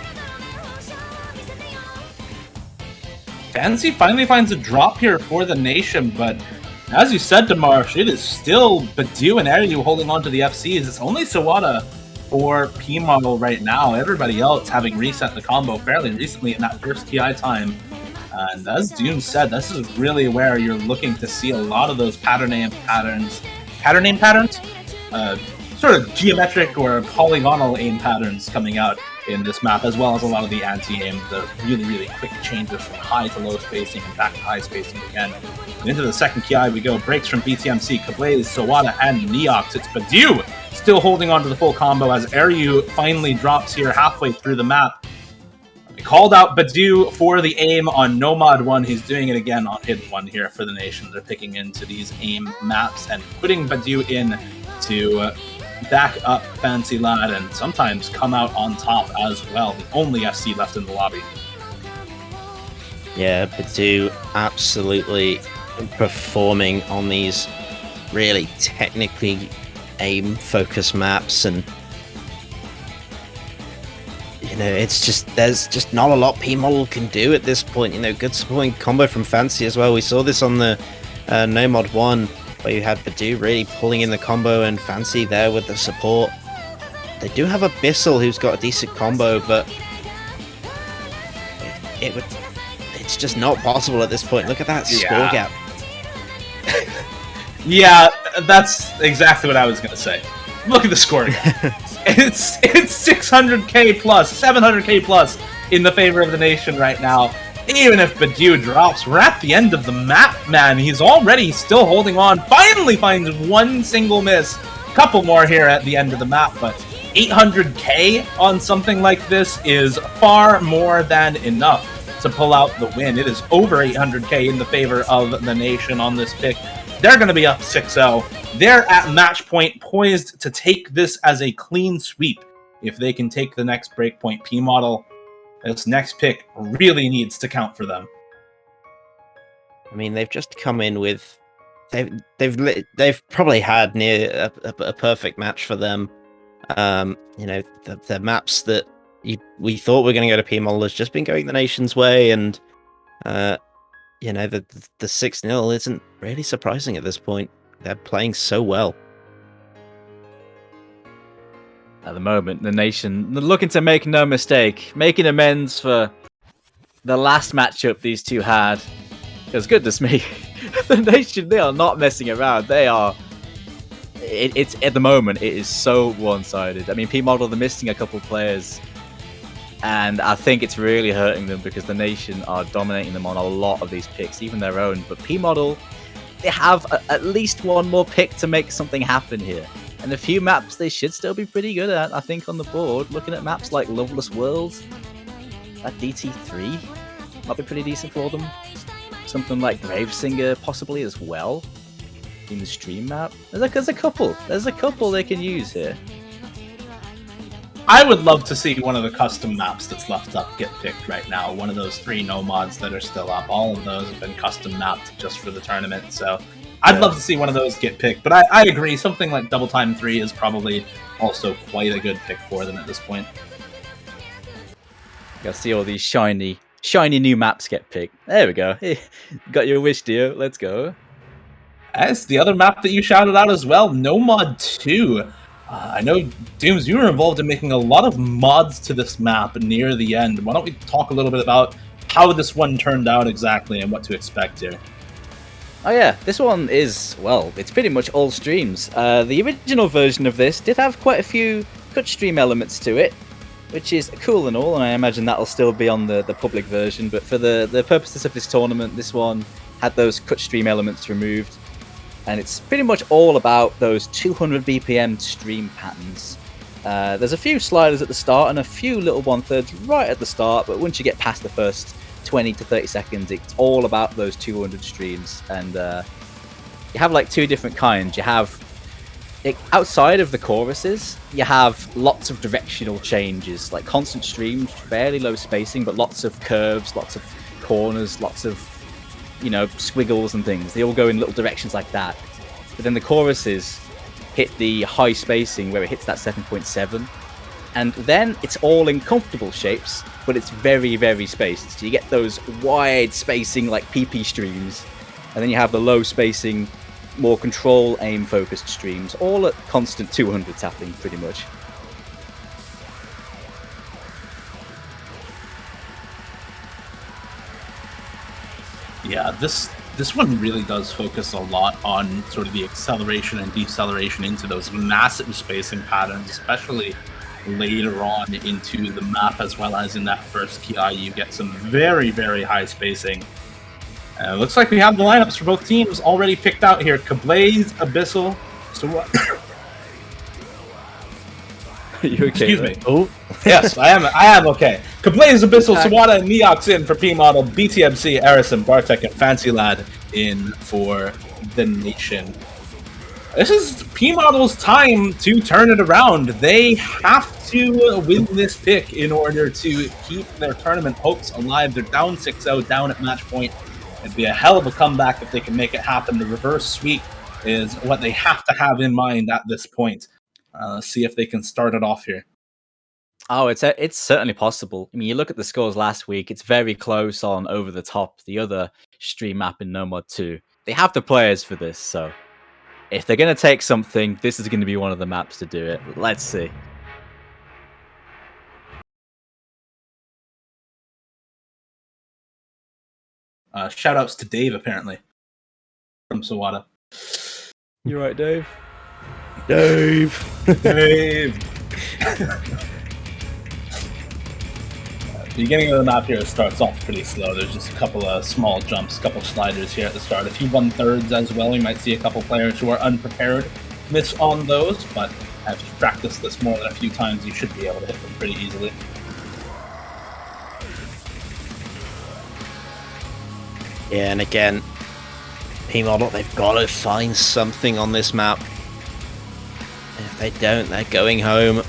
Fancy finally finds a drop here for the nation, but as you said, Demarsh, it is still Badu and Ayu holding on to the FCs. It's only Sawada for P Model right now. Everybody else having reset the combo fairly recently in that first TI time. And as Doom said, this is really where you're looking to see a lot of those pattern name patterns? Sort of geometric or polygonal aim patterns coming out in this map, as well as a lot of the anti-aim, the really, really quick changes from high to low spacing and back to high spacing again. And into the second KI we go. Breaks from BTMC, Kablaze, Sawada, and Neox. It's Badu still holding on to the full combo as Ayu finally drops here halfway through the map. We called out Badu for the aim on Nomad 1. He's doing it again on Hidden 1 here for the nation. They're picking into these aim maps and putting Badu in to back up Fancy Lad and sometimes come out on top as well. The only FC left in the lobby. Yeah, Badu absolutely performing on these really technically aim-focused maps, and it's just, there's just not a lot P Model can do at this point. Good supporting combo from Fancy as well. We saw this on the Nomad 1, where you had Badu really pulling in the combo and Fancy there with the support. They do have a Bissell who's got a decent combo, but it's just not possible at this point. Look at that score gap. Yeah, that's exactly what I was going to say. Look at the score gap. It's 600k plus, 700k plus in the favor of the nation right now. Even if Badu drops, we're at the end of the map, man. He's already still holding on. Finally finds one single miss. Couple more here at the end of the map, but 800k on something like this is far more than enough to pull out the win. It is over 800k in the favor of the nation on this pick. They're going to be up 6-0. They're at match point, poised to take this as a clean sweep. If they can take the next breakpoint P Model, this next pick really needs to count for them. I mean, they've just come in with they've probably had near a perfect match for them. The maps that we thought were going to go to P Model has just been going the nation's way, and the 6-0 isn't really surprising at this point. They're playing so well. At the moment, the nation looking to make no mistake, making amends for the last matchup these two had. Because goodness me, the nation, they are not messing around. They are. It's at the moment, it is so one-sided. I mean, P Model, they're missing a couple players, and I think it's really hurting them because the nation are dominating them on a lot of these picks, even their own. But P Model, they have at least one more pick to make something happen here. And a few maps they should still be pretty good at, I think, on the board. Looking at maps like Loveless Worlds, that DT3 might be pretty decent for them. Something like Gravesinger possibly as well in the stream map. There's a couple they can use here. I would love to see one of the custom maps that's left up get picked right now. One of those 3 nomads that are still up. All of those have been custom mapped just for the tournament, so I'd love to see one of those get picked. But I agree, something like Double Time 3 is probably also quite a good pick for them at this point. You gotta see all these shiny new maps get picked. There we go. Hey, got your wish, Dio. Let's go. As the other map that you shouted out as well, Nomad 2. I know, Dooms, you were involved in making a lot of mods to this map near the end. Why don't we talk a little bit about how this one turned out exactly and what to expect here? Oh yeah, this one is, well, it's pretty much all streams. The original version of this did have quite a few cut stream elements to it, which is cool and all, and I imagine that'll still be on the public version, but for the purposes of this tournament, this one had those cut stream elements removed, and it's pretty much all about those 200 BPM stream patterns. There's a few sliders at the start and a few little 1/3 right at the start, but once you get past the first 20 to 30 seconds, it's all about those 200 streams. And you have like two different kinds. You have outside of the choruses, you have lots of directional changes, like constant streams, fairly low spacing, but lots of curves, lots of corners, lots of, you know, squiggles and things. They all go in little directions like that. But then the choruses hit the high spacing where it hits that 7.7. And then it's all in comfortable shapes, but it's very, very spaced. So you get those wide spacing like PP streams, and then you have the low spacing, more control aim focused streams, all at constant 200 tapping pretty much. Yeah, this one really does focus a lot on sort of the acceleration and deceleration into those massive spacing patterns, especially later on into the map, as well as in that first KI. You get some very, very high spacing. Looks like we have the lineups for both teams already picked out here. Kablaze, Abyssal, You okay? Excuse me. Oh, Yes, I am okay. Kablaze, Abyssal, Sawada, and Neox in for P-Model, BTMC, Arison, Bartek, and Fancy Lad in for the Nation. This is P-Model's time to turn it around. They have to win this pick in order to keep their tournament hopes alive. They're down 6-0, down at match point. It'd be a hell of a comeback if they can make it happen. The reverse sweep is what they have to have in mind at this point. Let's see if they can start it off here. Oh, it's certainly possible. I mean, you look at the scores last week, it's very close on Over the Top, the other stream map in No Mod 2. They have the players for this, so if they're going to take something, this is going to be one of the maps to do it. Let's see. Shoutouts to Dave, apparently, from Sawada. You right, Dave? Dave. Dave! The beginning of the map here starts off pretty slow. There's just a couple of small jumps, a couple of sliders here at the start. A few 1/3s as well. We might see a couple players who are unprepared miss on those, but if you practice this more than a few times, you should be able to hit them pretty easily. Yeah, and again, P-Model, they've got to find something on this map. And if they don't, they're going home.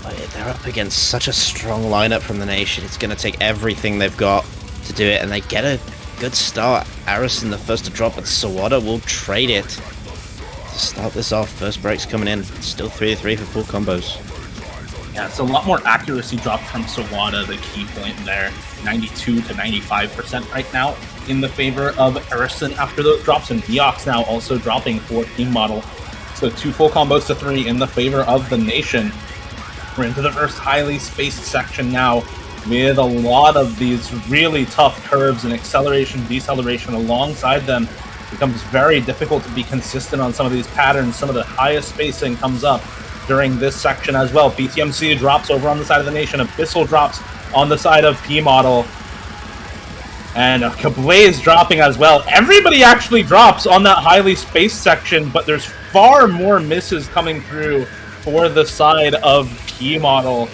But they're up against such a strong lineup from the Nation. It's going to take everything they've got to do it, and they get a good start. Arison, the first to drop, but Sawada will trade it to start this off. First break's coming in. Still 3-3 for full combos. Yeah, it's a lot more accuracy drop from Sawada, the key point there. 92 to 95% right now in the favor of Arison after those drops, and Neox now also dropping for P-Model. So 2 full combos to 3 in the favor of the Nation. We're into the first highly spaced section now with a lot of these really tough curves and acceleration, deceleration alongside them. It becomes very difficult to be consistent on some of these patterns. Some of the highest spacing comes up during this section as well. BTMC drops over on the side of the Nation. Abyssal drops on the side of P-Model. And Kablaze dropping as well. Everybody actually drops on that highly spaced section, but there's far more misses coming through for the side of P-Model.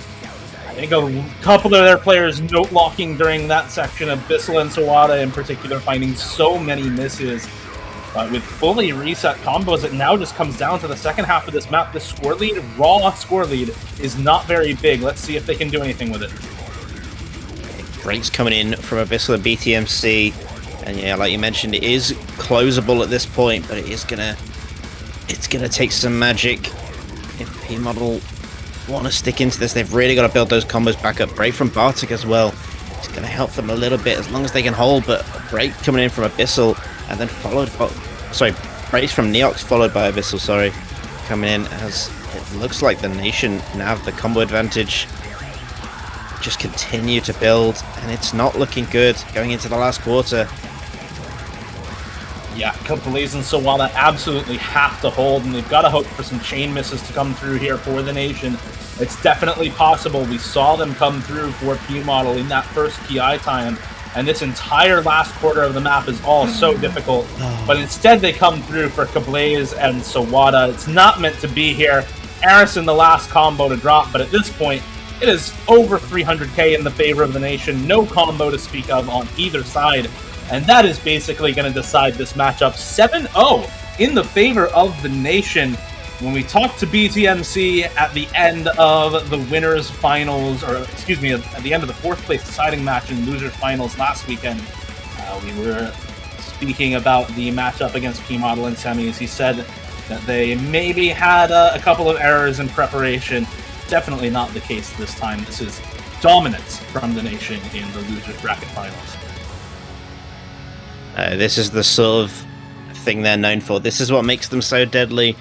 I think a couple of their players note locking during that section. Abyssal and Sawada in particular finding so many misses. But with fully reset combos, it now just comes down to the second half of this map. The score lead, raw score lead, is not very big. Let's see if they can do anything with it. Breaks coming in from Abyssal and BTMC. And yeah, like you mentioned, it is closable at this point, but it's gonna take some magic. If P-Model want to stick into this, they've really got to build those combos back up. Break from Bartek as well. It's going to help them a little bit as long as they can hold, but a break coming in from Abyssal and then followed by... breaks from Neox followed by Abyssal, coming in as it looks like the Nation now have the combo advantage. Just continue to build, and it's not looking good going into the last quarter. Yeah, Kablaze and Sawada absolutely have to hold, and they've got to hope for some chain misses to come through here for the Nation. It's definitely possible. We saw them come through for P-Model in that first PI time. and this entire last quarter of the map is all so difficult. But instead they come through for Kablaze and Sawada. It's not meant to be here. Arison, the last combo to drop, but at this point, it is over 300k in the favor of the Nation. No combo to speak of on either side. And that is basically going to decide this matchup 7-0 in the favor of the Nation. When we talked to BTMC at the end of the winners finals, or excuse me, at the end of the fourth place deciding match in losers finals last weekend, we were speaking about the matchup against P-Model in semis. He said that they maybe had a couple of errors in preparation. Definitely not the case this time. This is dominance from the Nation in the losers bracket finals. This is the sort of thing they're known for. This is what makes them so deadly.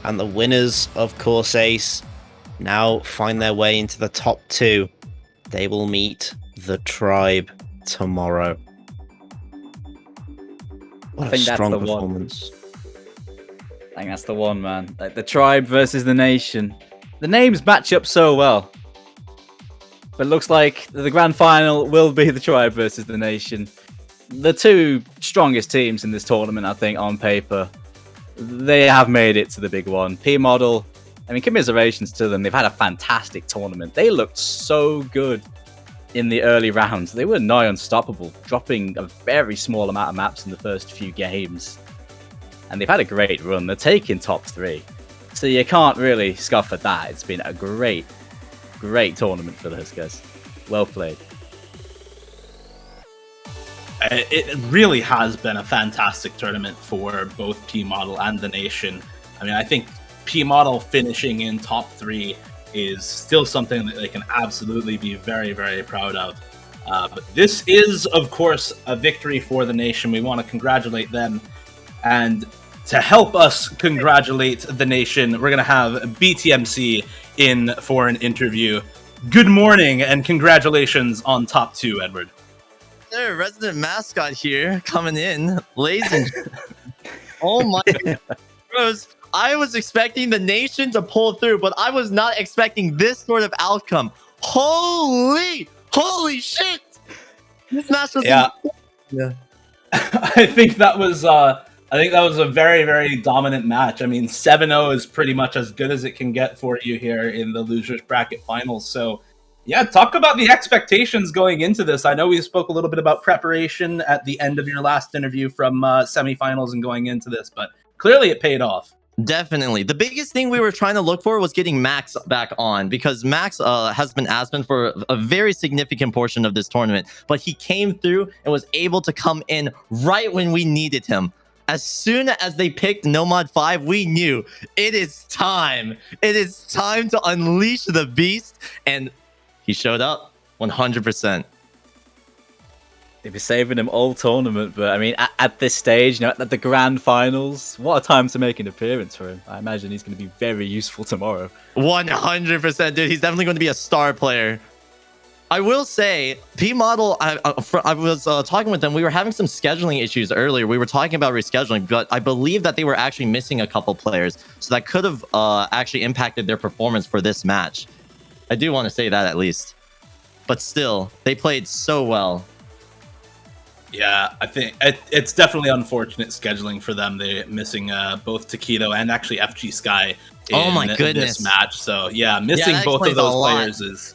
And the winners of Course Ace now find their way into the top 2. They will meet the Tribe tomorrow. What a strong performance. I think that's the one, man. Like the Tribe versus the Nation. The names match up so well. But it looks like the grand final will be the Tribe versus the Nation. The two strongest teams in this tournament, I think, on paper. They have made it to the big one. P-Model, I mean, commiserations to them. They've had a fantastic tournament. They looked so good in the early rounds. They were nigh unstoppable, dropping a very small amount of maps in the first few games. And they've had a great run. They're taking top 3. So you can't really scoff at that. It's been a great, great tournament for the Huskers. Well played. It really has been a fantastic tournament for both P-Model and the Nation. I mean, I think P-Model finishing in top 3 is still something that they can absolutely be very, very proud of. But this is, of course, a victory for the Nation. We want to congratulate them. And to help us congratulate the Nation, we're going to have BTMC in for an interview. Good morning and congratulations on top 2, Edward. There, resident mascot here coming in, ladies and oh my bros, I was expecting the Nation to pull through, but I was not expecting this sort of outcome. Holy shit! This match was yeah. I think that was a very, very dominant match. I mean, 7-0 is pretty much as good as it can get for you here in the losers bracket finals. So yeah, talk about the expectations going into this. I know we spoke a little bit about preparation at the end of your last interview from semifinals and going into this, but clearly it paid off. Definitely. The biggest thing we were trying to look for was getting Max back on, because Max has been absent for a very significant portion of this tournament, but he came through and was able to come in right when we needed him. As soon as they picked Nomad 5, we knew it is time. It is time to unleash the beast, and he showed up 100%. They've been saving him all tournament, but I mean, at this stage, you know, at the grand finals, what a time to make an appearance for him. I imagine he's going to be very useful tomorrow. 100%, dude. He's definitely going to be a star player. I will say, P-Model, I was talking with them. We were having some scheduling issues earlier. We were talking about rescheduling, but I believe that they were actually missing a couple players. So that could have actually impacted their performance for this match. I do want to say that at least. But still, they played so well. Yeah, I think it's definitely unfortunate scheduling for them. They're missing both Taquito and actually FG Sky in this match. So yeah, missing both of those players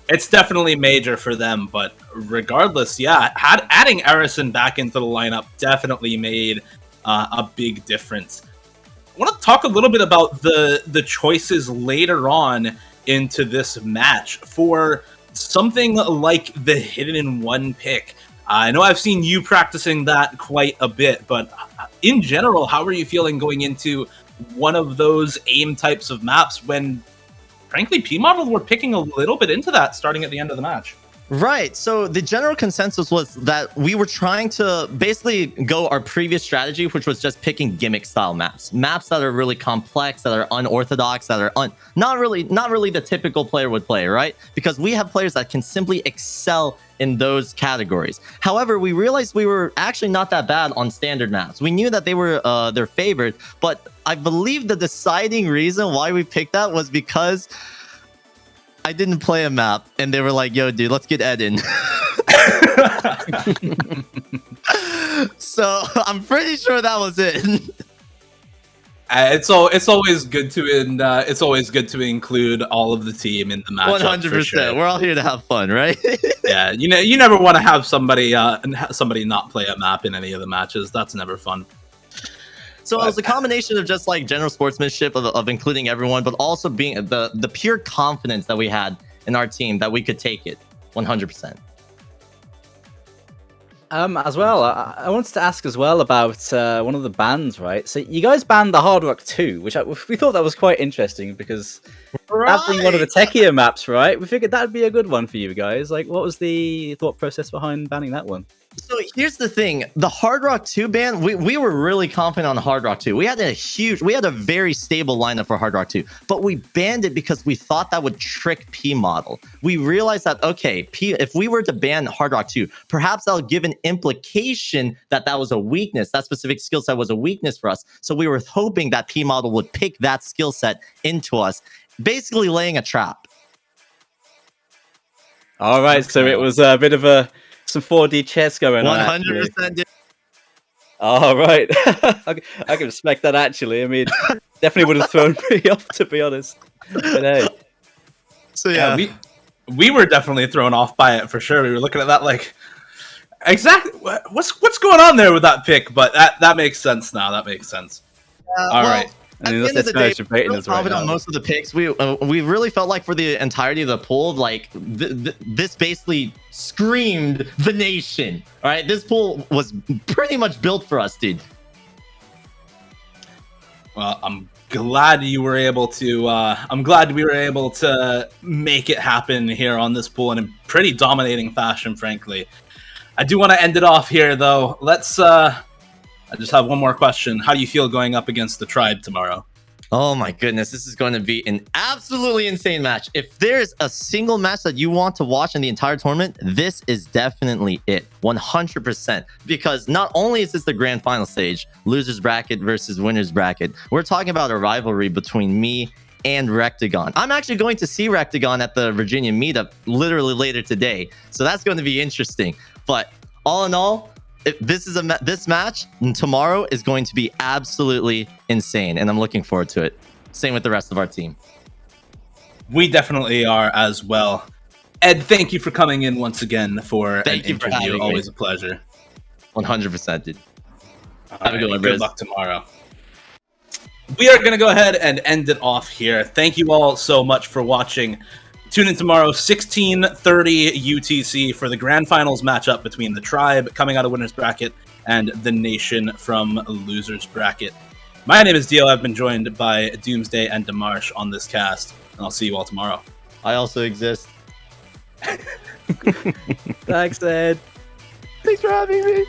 it's definitely major for them. But regardless, yeah, adding Arison back into the lineup definitely made a big difference. I want to talk a little bit about the choices later on into this match for something like the hidden in one pick. I know I've seen you practicing that quite a bit, but in general, how are you feeling going into one of those aim types of maps when, frankly, P-Model were picking a little bit into that starting at the end of the match? Right. So the general consensus was that we were trying to basically go our previous strategy, which was just picking gimmick style maps that are really complex, that are unorthodox, that are not really the typical player would play, right? Because we have players that can simply excel in those categories. However, we realized we were actually not that bad on standard maps. We knew that they were their favorite, but I believe the deciding reason why we picked that was because I didn't play a map, and they were like, yo, dude, let's get Ed in. So I'm pretty sure that was it. It's always good to include all of the team in the matchup. 100%. Sure. We're all here to have fun, right? Yeah, you never want to have somebody not play a map in any of the matches. That's never fun. So it was a combination of just like general sportsmanship of including everyone, but also being the pure confidence that we had in our team that we could take it 100%. As well, I wanted to ask as well about one of the bans, right? So you guys banned the Hard Rock 2, which we thought that was quite interesting because that being one of the techier maps, right? We figured that'd be a good one for you guys. Like, what was the thought process behind banning that one? So here's the thing: the Hard Rock 2 ban, we were really confident on Hard Rock 2. We had a very stable lineup for Hard Rock 2, but we banned it because we thought that would trick P model. We realized that if we were to ban Hard Rock 2, perhaps that'll give an implication that was a weakness. That specific skill set was a weakness for us. So we were hoping that P model would pick that skill set into us, basically laying a trap. All right, so it was a bit of some 4D chess going on. 100%. All right, I can respect that actually. I mean, definitely would have thrown me off, to be honest. But hey. So yeah, we were definitely thrown off by it for sure. We were looking at that like, exactly what's going on there with that pick, but that makes sense now. That makes sense. All right. At the end of the day, we're really confident on most of the picks. We really felt like for the entirety of the pool, like this basically screamed the nation. All right, this pool was pretty much built for us, dude. Well, I'm glad we were able to make it happen here on this pool in a pretty dominating fashion, frankly. I do want to end it off here, though. I just have one more question. How do you feel going up against the Tribe tomorrow? Oh my goodness, this is going to be an absolutely insane match. If there's a single match that you want to watch in the entire tournament, this is definitely it. 100%. Because not only is this the grand final stage, losers bracket versus winners bracket, we're talking about a rivalry between me and Rectagon. I'm actually going to see Rectagon at the Virginia meetup literally later today. So that's going to be interesting. But all in all, this match tomorrow is going to be absolutely insane, and I'm looking forward to it. Same with the rest of our team. We definitely are as well. Ed, thank you for coming in once again for an interview. Always a pleasure. 100%, dude. Have a good one, good luck tomorrow. We are going to go ahead and end it off here. Thank you all so much for watching. Tune in tomorrow, 16:30 UTC, for the grand finals matchup between the Tribe coming out of winners bracket and the Nation from losers bracket. My name is Dio. I've been joined by Doomsday and Demarsh on this cast, and I'll see you all tomorrow. I also exist. Thanks, Ed. Thanks for having me.